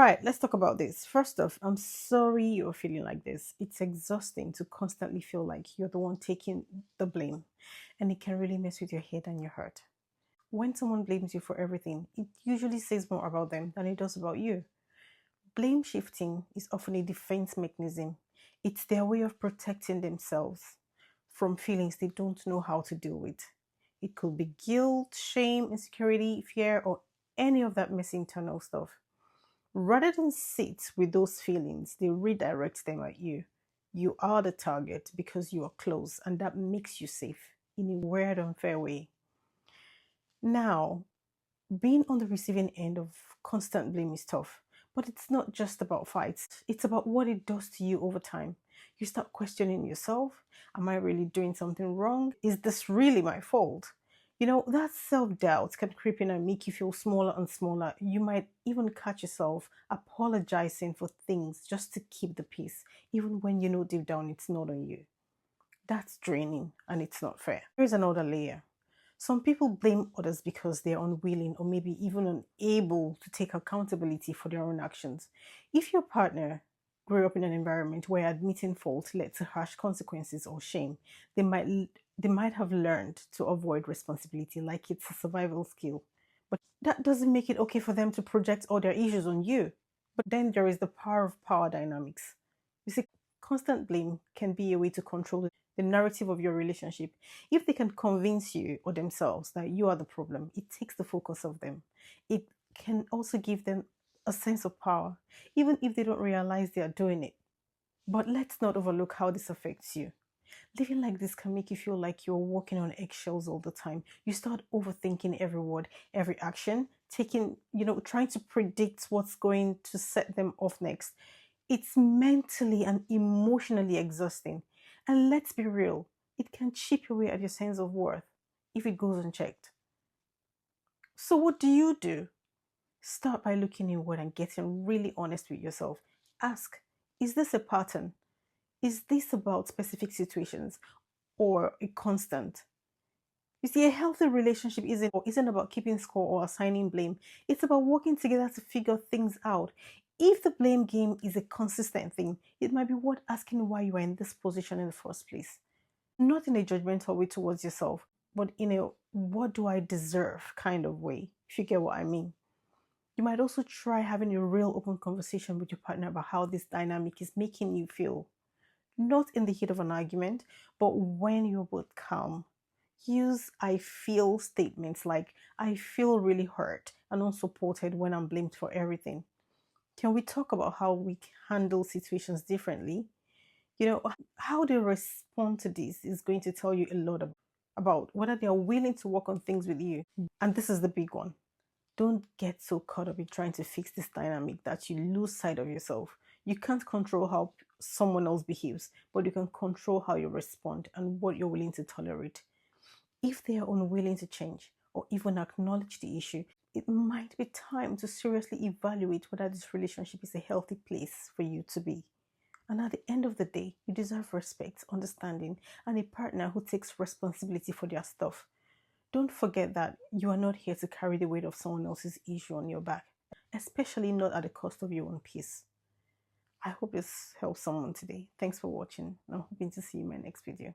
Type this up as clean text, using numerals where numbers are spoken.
Right, let's talk about this. First off, I'm sorry you're feeling like this. It's exhausting to constantly feel like you're the one taking the blame, and it can really mess with your head and your heart. When someone blames you for everything, it usually says more about them than it does about you. Blame shifting is often a defense mechanism, it's their way of protecting themselves from feelings they don't know how to deal with. It could be guilt, shame, insecurity, fear, or any of that messy internal stuff. Rather than sit with those feelings, they redirect them at you. You are the target because you are close, and that makes you safe in a weird, unfair way. Now, being on the receiving end of constant blame is tough, but it's not just about fights, it's about what it does to you over time. You start questioning yourself. Am I really doing something wrong? Is this really my fault? That self doubt can creep in and make you feel smaller and smaller. You might even catch yourself apologizing for things just to keep the peace, even when you know deep down it's not on you. That's draining and it's not fair. Here's another layer. Some people blame others because they're unwilling or maybe even unable to take accountability for their own actions. If your partner grew up in an environment where admitting fault led to harsh consequences or shame, they might they might have learned to avoid responsibility like it's a survival skill. But that doesn't make it okay for them to project all their issues on you. But then there is the power of power dynamics. You see, constant blame can be a way to control the narrative of your relationship. If they can convince you or themselves that you are the problem, it takes the focus of them. It can also give them a sense of power, even if they don't realize they are doing it. But let's not overlook how this affects you. Living like this can make you feel like you're walking on eggshells all the time. You start overthinking every word, every action, trying to predict what's going to set them off next. It's mentally and emotionally exhausting. And let's be real, it can chip away at your sense of worth if it goes unchecked. So, what do you do? Start by looking inward and getting really honest with yourself. Ask, is this a pattern? Is this about specific situations or a constant? You see, a healthy relationship isn't about keeping score or assigning blame. It's about working together to figure things out. If the blame game is a consistent thing, it might be worth asking why you are in this position in the first place. Not in a judgmental way towards yourself, but in a what do I deserve kind of way, if you get what I mean. You might also try having a real open conversation with your partner about how this dynamic is making you feel. Not in the heat of an argument, but when you're both calm. Use I feel statements like I feel really hurt and unsupported when I'm blamed for everything. Can we talk about how we handle situations differently? How they respond to this is going to tell you a lot about whether they are willing to work on things with you. And this is the big one. Don't get so caught up in trying to fix this dynamic that you lose sight of yourself. You can't control how someone else behaves, but you can control how you respond and what you're willing to tolerate. If they are unwilling to change or even acknowledge the issue, it might be time to seriously evaluate whether this relationship is a healthy place for you to be. And at the end of the day, you deserve respect, understanding, and a partner who takes responsibility for their stuff. Don't forget that you are not here to carry the weight of someone else's issue on your back, especially not at the cost of your own peace. I hope this helps someone today. Thanks for watching. I'm hoping to see you in my next video.